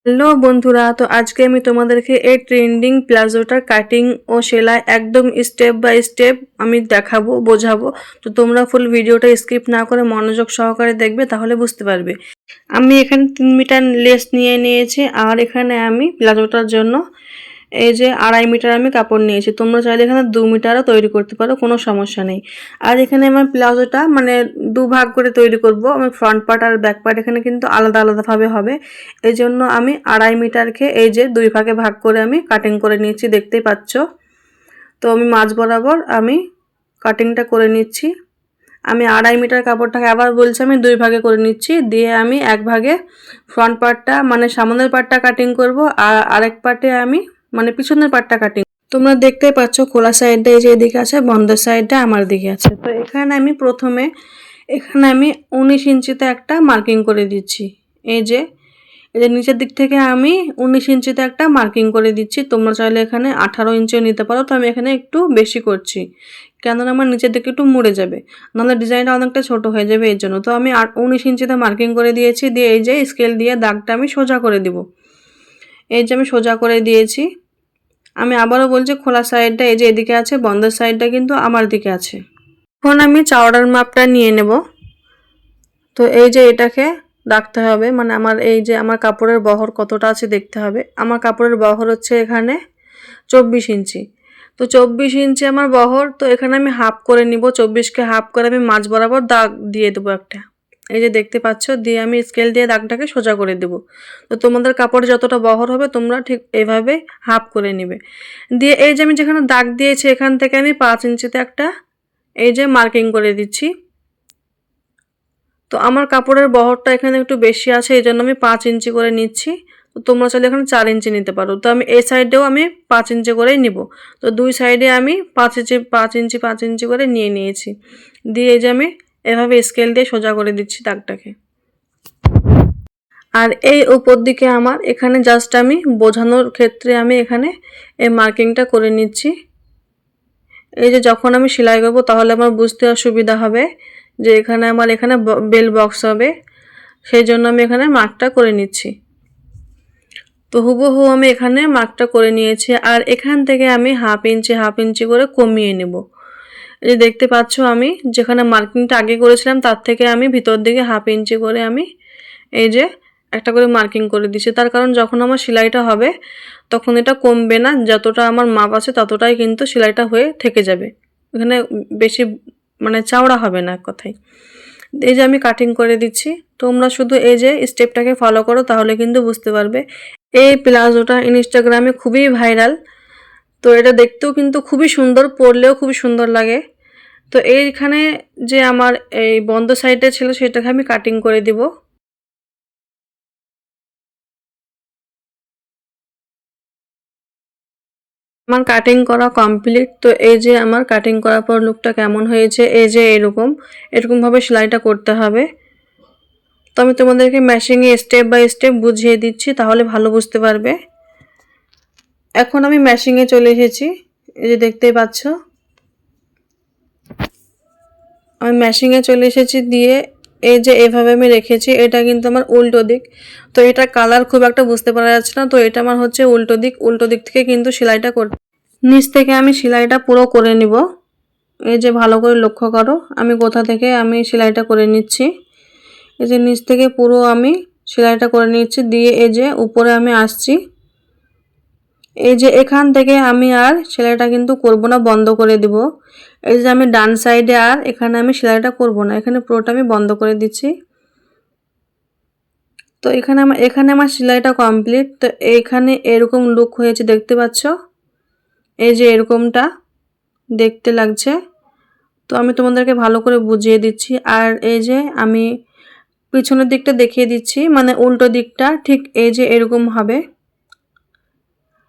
Hello বন্ধুরা, তো আজকে আমি তোমাদেরকে এই ট্রেন্ডিং প্লাজোটার কাটিং ও সেলাই একদম স্টেপ বাই স্টেপ আমি দেখাবো, বোঝাবো। তো তোমরা ফুল ভিডিওটা স্কিপ না করে মনোযোগ সহকারে দেখবে, তাহলে বুঝতে পারবে। আমি এখানে 3 মিটার লেস নিয়ে নিয়েছি, আর এখানে আমি প্লাজোটার জন্য এই যে 2.5 মিটার আমি কাপড় নিয়েছি। তোমরা চাইলে এখানে 2 মিটারও তৈরি করতে পারো, কোনো সমস্যা নেই। আর এখানে আমার প্লাজোটা মানে 2 ভাগ করে তৈরি করব। আমি ফ্রন্ট পার্ট আর ব্যাক পার্ট এখানে কিন্তু আলাদা আলাদাভাবে হবে। এই জন্য আমি 2.5 মিটারকে এই যে 2 ভাগে ভাগ করে আমি কাটিং করে নিচ্ছি, দেখতেই পাচ্ছ। তো আমি মাঝ বরাবর আমি কাটিংটা করে নিচ্ছি। আমি 2.5 মিটার কাপড়টাকে আবার বলছি আমি 2 ভাগে করে নিচ্ছি, দিয়ে আমি এক ভাগে ফ্রন্ট পার্টটা মানে সামনের পার্টটা কাটিং করব, আর আরেক পার্টে আমি মানে পিছনের পার্টটা কাটিং। তোমরা দেখতেই পাচ্ছ খোলা সাইডটা এই যে এদিকে আছে, বন্ধ সাইডটা আমার দিকে আছে। তো এখানে আমি প্রথমে এখানে আমি 19 ইঞ্চিতে একটা মার্কিং করে দিচ্ছি। এই যে নিচের দিক থেকে আমি 19 ইঞ্চিতে একটা মার্কিং করে দিচ্ছি। তোমরা চাইলে এখানে 18 ইঞ্চিও নিতে পারো। তো আমি এখানে একটু বেশি করছি, কেননা আমার নিচের দিকে একটু মুড়ে যাবে, নাহলে ডিজাইনটা অনেকটা ছোট হয়ে যাবে, এর জন্য। তো আমি 19 ইঞ্চিতে মার্কিং করে দিয়েছি, দিয়ে এই যে স্কেল দিয়ে দাগটা আমি সোজা করে দিব। এই যে আমি সোজা করে দিয়েছি। আমি আবারও বলছি খোলা সাইডটা এই যে এদিকে আছে, বন্ধ সাইডটা কিন্তু আমার দিকে আছে। এখন আমি চওড়ার মাপটা নিয়ে নেব। তো এই যে এটাকে রাখতে হবে, মানে আমার এই যে আমার কাপড়ের বহর কতটা আছে দেখতে হবে। আমার কাপড়ের বহর হচ্ছে এখানে 24 ইঞ্চি। তো 24 ইঞ্চি আমার বহর। তো এখানে আমি হাফ করে নিব, 24কে হাফ করে আমি মাঝ বরাবর দাগ দিয়ে দেবো একটা। এই যে দেখতে পাচ্ছ, দিয়ে আমি স্কেল দিয়ে দাগটাকে সোজা করে দেব। তো তোমাদের কাপড় যতটা বহর হবে তোমরা ঠিক এইভাবে হাফ করে নিবে। দিয়ে এই যে আমি যেখানে দাগ দিয়েছি এখান থেকে আমি 5 ইঞ্চিতে একটা এই যে মার্কিং করে দিচ্ছি। তো আমার কাপড়ের বহরটা এখানে একটু বেশি আছে, এই জন্য আমি 5 ইঞ্চি করে নিচ্ছি। তো তোমরা চাইলে এখানে 4 ইঞ্চি নিতে পারো। তো আমি এই সাইডেও আমি 5 ইঞ্চি করেই নিব। তো দুই সাইডে আমি 5 ইঞ্চি করে নিয়ে নিয়েছি। দিয়ে এই যে আমি এভাবে স্কেল দিয়ে সোজা করে দিচ্ছি দাগটাকে। আর এই উপর দিকে আমার এখানে জাস্ট আমি বোঝানোর ক্ষেত্রে আমি এখানে এই মার্কিংটা করে নিচ্ছি। এই যে যখন আমি সেলাই করব তাহলে আমার বুঝতে অসুবিধা হবে যে এখানে আমার এখানে বেল বক্স হবে, সেই জন্য আমি এখানে মার্কটা করে নিচ্ছি। তো হুবহু আমি এখানে মার্কটা করে নিয়েছি, আর এখান থেকে আমি হাফ ইঞ্চি করে কমিয়ে নেব। এই যে দেখতে পাচ্ছ আমি যেখানে মার্কিংটা আগে করেছিলাম তার থেকে আমি ভিতর দিকে হাফ ইঞ্চি করে আমি এই যে একটা করে মার্কিং করে দিচ্ছি। তার কারণ যখন আমার সেলাইটা হবে তখন এটা কমবে না, যতটা আমার মাপ আছে ততটাই কিন্তু সেলাইটা হয়ে থেকে যাবে, এখানে বেশি মানে চওড়া হবে না এক কথায়। এই যে আমি কাটিং করে দিচ্ছি। তোমরা শুধু এই যে স্টেপটাকে ফলো করো, তাহলে কিন্তু বুঝতে পারবে। এই প্লাজোটা ইনস্টাগ্রামে খুবই ভাইরাল। তো এটা দেখতেও কিন্তু খুবই সুন্দর, পরলেও খুবই সুন্দর লাগে। তো এইখানে যে আমার এই বন্ধ সাইডে ছিল সেটাকে আমি কাটিং করে দিব। আমার কাটিং করা কমপ্লিট। তো এই যে আমার কাটিং করার পর লুকটা কেমন হয়েছে, এই যে এরকমভাবে সেলাইটা করতে হবে। তো আমি তোমাদেরকে মেশিংয়ে স্টেপ বাই স্টেপ বুঝিয়ে দিচ্ছি, তাহলে ভালো বুঝতে পারবে। এখন আমি মেশিংয়ে চলে এসেছি, এই যে দেখতেই পাচ্ছ আমি মেশিংয়ে চলে এসেছি। দিয়ে এই যে এভাবে আমি রেখেছি, এটা কিন্তু আমার উল্টো দিক। তো এটা কালার খুব একটা বুঝতে পারা যাচ্ছে না, তো এটা আমার হচ্ছে উল্টো দিক। উল্টো দিক থেকে কিন্তু সেলাইটা করতে, নিচ থেকে আমি সেলাইটা পুরো করে নিব। এই যে ভালো করে লক্ষ্য করো আমি কোথা থেকে আমি সেলাইটা করে নিচ্ছি। এই যে নিচ থেকে পুরো আমি সেলাইটা করে নিচ্ছি, দিয়ে এই যে উপরে আমি আসছি। এই যে এখান থেকে আমি আর সেলাইটা কিন্তু করব না, বন্ধ করে দিব। এই যে আমি ডান সাইডে আর এখানে আমি সেলাইটা করব না, এখানে পুরোটা আমি বন্ধ করে দিচ্ছি। তো এখানে আমার সেলাইটা কমপ্লিট। তো এইখানে এরকম লুক হয়েছে, দেখতে পাচ্ছ এই যে এরকমটা দেখতে লাগছে। তো আমি তোমাদেরকে ভালো করে বুঝিয়ে দিচ্ছি। আর এই যে আমি পিছনের দিকটা দেখিয়ে দিচ্ছি, মানে উল্টো দিকটা ঠিক এই যে এরকম হবে।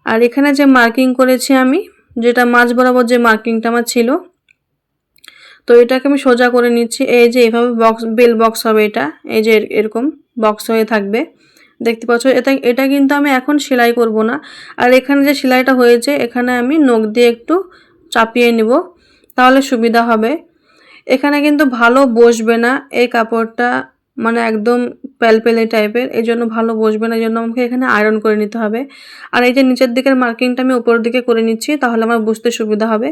আর এখানে যে মার্কিং করেছি আমি, যেটা মাঝ বরাবর যে মার্কিংটা আমার ছিল, তো এটাকে আমি সোজা করে নিচ্ছি। এই যে এভাবে বেল বক্স হবে, এটা এই যে এরকম বক্স হয়ে থাকবে, দেখতে পাচ্ছ। এটা কিন্তু আমি এখন সেলাই করব না। আর এখানে যে সেলাইটা হয়েছে এখানে আমি নখ দিয়ে একটু চাপিয়ে নিব, তাহলে সুবিধা হবে। এখানে কিন্তু ভালো বসবে না এই কাপড়টা, মানে একদম প্যালপেলে টাইপের, এই জন্য ভালো বসবে না, এই জন্য আমাকে এখানে আয়রন করে নিতে হবে। আর এই যে নিচের দিকের মার্কিংটা আমি উপরের দিকে করে নিচ্ছি, তাহলে আমার বুঝতে সুবিধা হবে।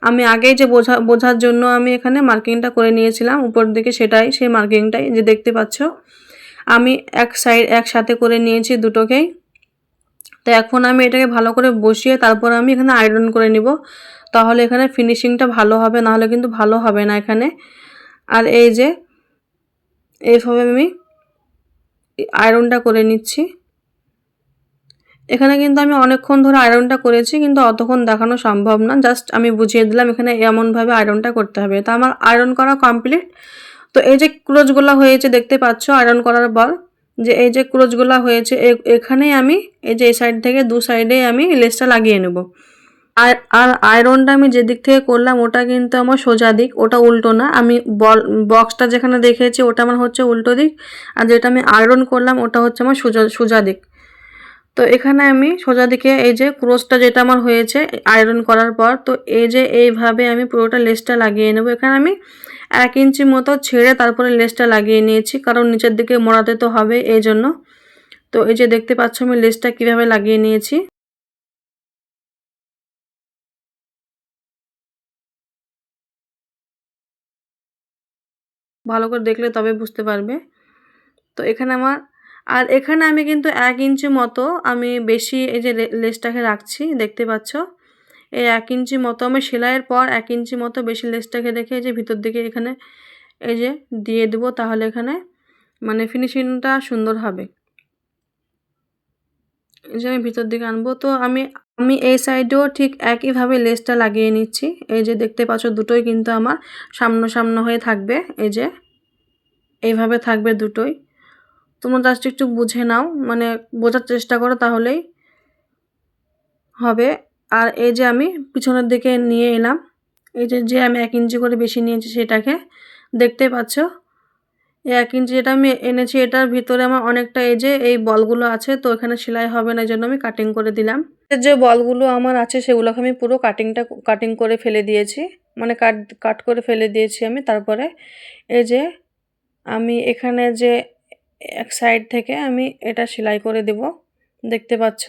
আমি আগেই যে বোঝার জন্য আমি এখানে মার্কিংটা করে নিয়েছিলাম উপরের দিকে, সেটাই সেই মার্কিংটাই যে দেখতে পাচ্ছ আমি একসাথে করে নিয়েছি দুটোকেই। তো এখন আমি এটাকে ভালো করে বসিয়ে তারপর আমি এখানে আয়রন করে নিব, তাহলে এখানে ফিনিশিংটা ভালো হবে, নাহলে কিন্তু ভালো হবে না এখানে। আর এই যে এইভাবে আমি আয়রনটা করে নিচ্ছি। এখানে কিন্তু আমি অনেকক্ষণ ধরে আয়রনটা করেছি, কিন্তু অতক্ষণ দেখানো সম্ভব না, জাস্ট আমি বুঝিয়ে দিলাম এখানে এমনভাবে আয়রনটা করতে হবে। তো আমার আয়রন করা কমপ্লিট। তো এই যে ক্লোজগুলো হয়েছে দেখতে পাচ্ছ আয়রন করার পর, যে এই যে ক্লোজগুলো হয়েছে এখানেই আমি এই যে এই সাইড থেকে দু সাইডে আমি লেসটা লাগিয়ে নেব। আর আয়রনটা আমি যে দিক থেকে করলাম ওটা কিন্তু আমার সোজা দিক, ওটা উল্টো না। আমি বক্সটা যেখানে দেখেছি ওটা আমার হচ্ছে উল্টো দিক, আর যেটা আমি আয়রন করলাম ওটা হচ্ছে আমার সোজা দিক। তো এখানে আমি সোজা দিকে এই যে ক্রসটা যেটা আমার হয়েছে আয়রন করার পর, তো এই যে এইভাবে আমি পুরোটা লেসটা লাগিয়ে নেব। এখানে আমি 1 ইঞ্চি মতো ছেড়ে তারপরে লেসটা লাগিয়ে নিয়েছি, কারণ নিচের দিকে মোড়াতে তো হবে এই জন্য। তো এই যে দেখতে পাচ্ছ আমি লেসটা কিভাবে লাগিয়ে নিয়েছি। ভালো করে দেখলে তবে বুঝতে পারবে। তো এখানে এখানে আমি কিন্তু 1 ইঞ্চি মতো আমি বেশি এই যে লেসটাকে রাখছি দেখতে পাচ্ছ। এই 1 ইঞ্চি মতো আমি সেলাইয়ের পর 1 ইঞ্চি মতো বেশি লেসটাকে রেখে এই যে ভিতর দিকে এখানে এই যে দিয়ে দেবো, তাহলে এখানে মানে ফিনিশিংটা সুন্দর হবে। এই যে আমি ভিতর দিকে আনবো। তো আমি আমি এই সাইডেও ঠিক একইভাবে লেসটা লাগিয়ে নিচ্ছি। এই যে দেখতে পাচ্ছ দুটোই কিন্তু আমার সামনাসামনি হয়ে থাকবে, এই যে এইভাবে থাকবে দুটোই। তোমরা জাস্ট একটু বুঝে নাও, মানে বোঝার চেষ্টা করো তাহলেই হবে। আর এই যে আমি পিছনের দিকে নিয়ে এলাম, এই যে আমি 1 ইঞ্চি করে বেশি নিয়েছি সেটাকে দেখতে পাচ্ছ। এই 1 ইঞ্চি যেটা আমি এনেছি এটার ভিতরে আমার অনেকটা এই যে এই বলগুলো আছে, তো এখানে সেলাই হবে না, এই জন্য আমি কাটিং করে দিলাম। যে বলগুলো আমার আছে সেগুলোকে আমি পুরো কাটিং করে ফেলে দিয়েছি, মানে কাট করে ফেলে দিয়েছি আমি। তারপরে এই যে আমি এখানে যে এক সাইড থেকে আমি এটা সেলাই করে দেব দেখতে পাচ্ছ।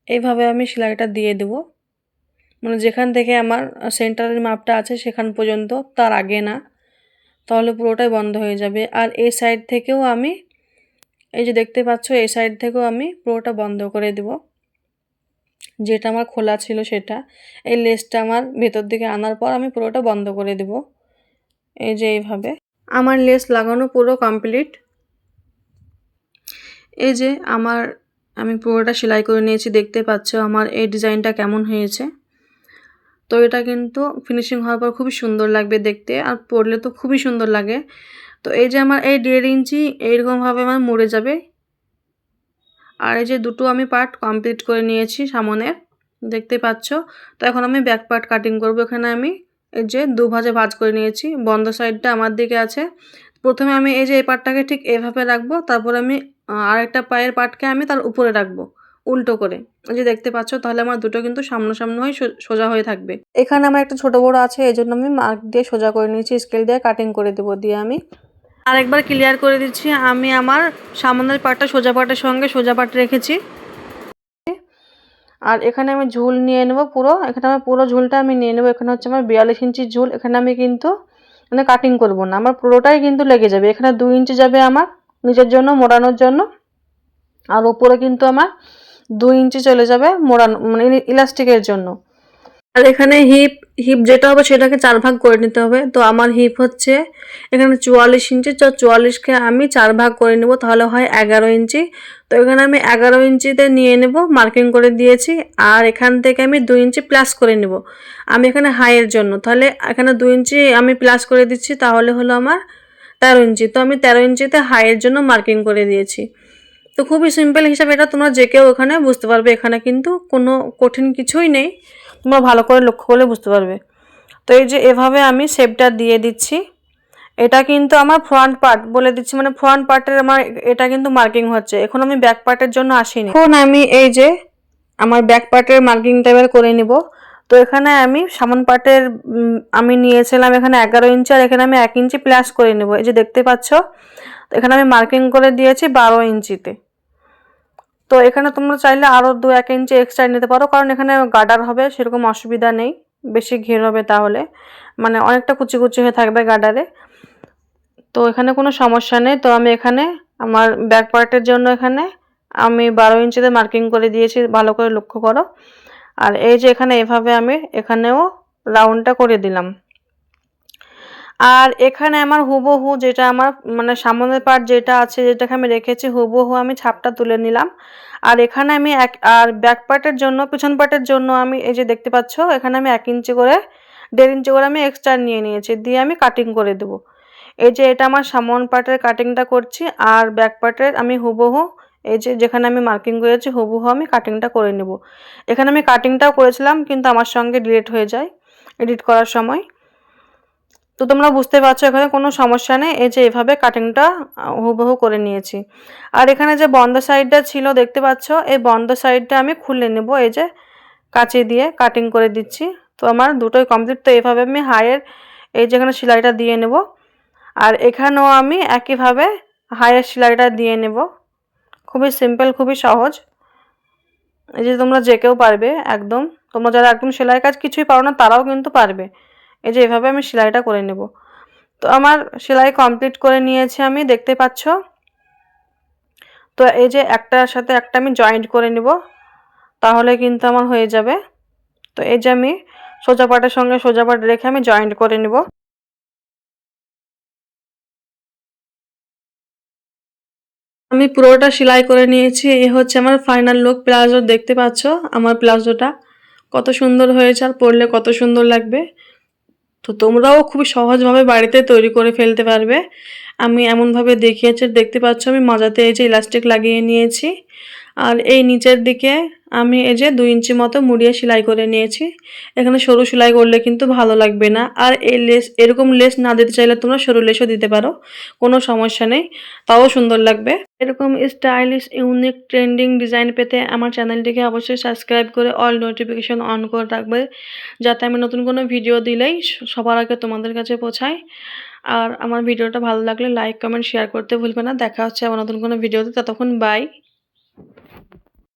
এইভাবে আমি সেলাইটা দিয়ে দেব, মানে যেখান থেকে আমার সেন্টারের মাপটা আছে সেখান পর্যন্ত, তার আগে না, তাহলে পুরোটাই বন্ধ হয়ে যাবে। আর এই সাইড থেকেও আমি এই যে দেখতে পাচ্ছ এই সাইড থেকেও আমি পুরোটা বন্ধ করে দেব, যেটা আমার খোলা ছিল সেটা। এই লেসটা আমার ভেতর দিকে আনার পর আমি পুরোটা বন্ধ করে দেব, এই যে এইভাবে। আমার লেস লাগানো পুরো কমপ্লিট। এই যে আমি পুরোটা সেলাই করে নিয়েছি দেখতে পাচ্ছ আমার এই ডিজাইনটা কেমন হয়েছে। তো এটা কিন্তু ফিনিশিং হওয়ার পর খুবই সুন্দর লাগবে দেখতে, আর পরলে তো খুবই সুন্দর লাগে। তো এই যে আমার এই 1.5 ইঞ্চি এইরকমভাবে আমার মুড়ে যাবে। আর এই যে দুটো আমি পার্ট কমপ্লিট করে নিয়েছি সামনের দেখতে পাচ্ছ। তো এখন আমি ব্যাক পার্ট কাটিং করব। এখানে আমি এই যে দুভাজে ভাঁজ করে নিয়েছি, বন্ধ সাইডটা আমার দিকে আছে। প্রথমে আমি এই যে এই পার্টটাকে ঠিক এভাবে রাখবো, তারপর আমি আরেকটা পায়ের পার্টকে আমি তার উপরে রাখবো উল্টো করে, এই যে দেখতে পাচ্ছ। তাহলে আমার দুটো কিন্তু সামনাসামনি হয়ে সোজা হয়ে থাকবে। এখানে আমার একটা ছোট বড় আছে, এই জন্য আমি মার্ক দিয়ে সোজা করে নিয়েছি, স্কেল দিয়ে কাটিং করে দেবো। দিয়ে আমি আরেকবার ক্লিয়ার করে দিচ্ছি, আমি আমার সামনের পার্টটা সোজা পার্টের সঙ্গে সোজা পার্ট রেখেছি। আর এখানে আমি ঝুল নিয়ে নেব পুরো, এখানে আমার পুরো ঝুলটা আমি নিয়ে নেব। এখানে হচ্ছে আমার 42 ইঞ্চি ঝুল। এখানে আমি কিন্তু মানে কাটিং করব না, আমার পুরোটাই কিন্তু লেগে যাবে। এখানে 2 ইঞ্চি যাবে আমার নিজের জন্য মোড়ানোর জন্য, আর উপরে কিন্তু আমার 2 ইঞ্চি চলে যাবে মোড়ানো মানে ইলাস্টিকের জন্য। আর এখানে হিপ যেটা হবে সেটাকে 4 ভাগ করে নিতে হবে। তো আমার হিপ হচ্ছে এখানে 44 ইঞ্চি, তো 44কে আমি 4 ভাগ করে নেব, তাহলে হয় 11 ইঞ্চি। তো এখানে আমি 11 ইঞ্চিতে নিয়ে নেব, মার্কিং করে দিয়েছি। আর এখান থেকে আমি 2 ইঞ্চি প্লাস করে নেব আমি এখানে হাইয়ের জন্য, তাহলে এখানে 2 ইঞ্চি আমি প্লাস করে দিচ্ছি, তাহলে হলো আমার 13 ইঞ্চি। তো আমি 13 ইঞ্চিতে হাইয়ের জন্য মার্কিং করে দিয়েছি। তো খুবই সিম্পল হিসাবে এটা তোমরা যে কেউ এখানে বুঝতে পারবে, এখানে কিন্তু কোনো কঠিন কিছুই নেই, তোমরা ভালো করে লক্ষ্য করলে বুঝতে পারবে। তো এই যে এভাবে আমি শেপটা দিয়ে দিচ্ছি। এটা কিন্তু আমার ফ্রন্ট পার্ট বলে দিচ্ছি, মানে ফ্রন্ট পার্টের আমার এটা কিন্তু মার্কিং হচ্ছে। এখন আমি ব্যাক পার্টের জন্য আসিনি, এখন আমি এই যে আমার ব্যাক পার্টের মার্কিংটা এবার করে নিব। তো এখানে আমি সামন পাটের আমি নিয়েছিলাম এখানে 11 ইঞ্চি, আর এখানে আমি 1 ইঞ্চি প্লাস করে নেব। এই যে দেখতে পাচ্ছ, তো এখানে আমি মার্কিং করে দিয়েছি 12 ইঞ্চিতে। তো এখানে তোমরা চাইলে আরও 2-1 ইঞ্চি এক্সট্রা নিতে পারো, কারণ এখানে গার্ডার হবে, সেরকম অসুবিধা নেই। বেশি ঘের হবে তাহলে, মানে অনেকটা কুচি কুচি হয়ে থাকবে গার্ডারে, তো এখানে কোনো সমস্যা নেই। তো আমি এখানে আমার ব্যাক পার্টের জন্য এখানে আমি 12 ইঞ্চিতে মার্কিং করে দিয়েছি, ভালো করে লক্ষ্য করো। আর এই যে এখানে এভাবে আমি এখানেও রাউন্ডটা করে দিলাম। আর এখানে আমার হুবহু যেটা আমার মানে সামনের পার্ট যেটা আছে, যেটাকে আমি রেখেছি, হুবহু আমি ছাপটা তুলে নিলাম। আর এখানে আমি আর ব্যাক পার্টের জন্য, পিছন পার্টের জন্য আমি এই যে দেখতে পাচ্ছ, এখানে আমি 1 ইঞ্চি করে 1.5 ইঞ্চি করে আমি এক্সট্রা নিয়ে নিয়েছি, দিয়ে আমি কাটিং করে দেব। এই যে এটা আমার সামন পার্টের কাটিংটা করছি, আর ব্যাক পার্টের আমি হুবহু এই যে যেখানে আমি মার্কিং করেছি হুবহু আমি কাটিংটা করে নেব। এখানে আমি কাটিংটাও করেছিলাম, কিন্তু আমার সঙ্গে ডিলিট হয়ে যায় এডিট করার সময়। তো তোমরা বুঝতে পারছো এখানে কোনো সমস্যা নেই। এই যে এভাবে কাটিংটা হুবহু করে নিয়েছি। আর এখানে যে বন্ধ সাইডটা ছিল দেখতে পাচ্ছ, এই বন্ধ সাইডটা আমি খুলে নেব, এই যে কাঁচি দিয়ে কাটিং করে দিচ্ছি। তো আমার দুটোই কমপ্লিট। তো এভাবে আমি হাইয়ের এই যেখানে সেলাইটা দিয়ে নেব, আর এখানেও আমি একইভাবে হাইয়ের সেলাইটা দিয়ে নেব। খুবই সিম্পল, খুবই সহজ। এই যে তোমরা যে কেউ পারবে একদম, তোমরা যারা একদম সেলাই কাজ কিছুই পারো না তারাও কিন্তু পারবে। এই যে এভাবে আমি সেলাইটা করে নেব। তো আমার সেলাই কমপ্লিট করে নিয়েছি আমি, দেখতে পাচ্ছ। তো এই যে একটার সাথে একটা আমি জয়েন্ট করে নেব, তাহলে কিন্তু আমার হয়ে যাবে। তো এই যে আমি সোজা পাটের সঙ্গে সোজা পাট রেখে আমি জয়েন্ট করে নেব। আমি পুরোটা সেলাই করে নিয়েছি। এই হচ্ছে আমার ফাইনাল লুক প্লাজো। দেখতে পাচ্ছ আমার প্লাজোটা কত সুন্দর হয়েছে, আর পরলে কত সুন্দর লাগবে। তো তোমরাও খুবই সহজভাবে বাড়িতে তৈরি করে ফেলতে পারবে। আমি এমনভাবে দেখিয়েছি, দেখতে পাচ্ছ আমি মাজাতে এই যে ইলাস্টিক লাগিয়ে নিয়েছি, আর এই নিচের দিকে আমি এই যে 2 ইঞ্চি মতো মুড়িয়ে সেলাই করে নিয়েছি। এখানে সরু সেলাই করলে কিন্তু ভালো লাগবে না। আর এই লেস, এরকম লেস না দিতে চাইলে তোমরা সরু লেসও দিতে পারো, কোনো সমস্যা নেই, তাও সুন্দর লাগবে। এরকম স্টাইলিশ, ইউনিক, ট্রেন্ডিং ডিজাইন পেতে আমার চ্যানেলটিকে অবশ্যই সাবস্ক্রাইব করে অল নোটিফিকেশন অন করে রাখবে, যাতে আমি নতুন কোনো ভিডিও দিলেই সবার আগে তোমাদের কাছে পৌঁছায়। আর আমার ভিডিওটা ভালো লাগলে লাইক, কমেন্ট, শেয়ার করতে ভুলবে না। দেখা হচ্ছে আবার নতুন কোনো ভিডিওতে, ততক্ষণ বাই।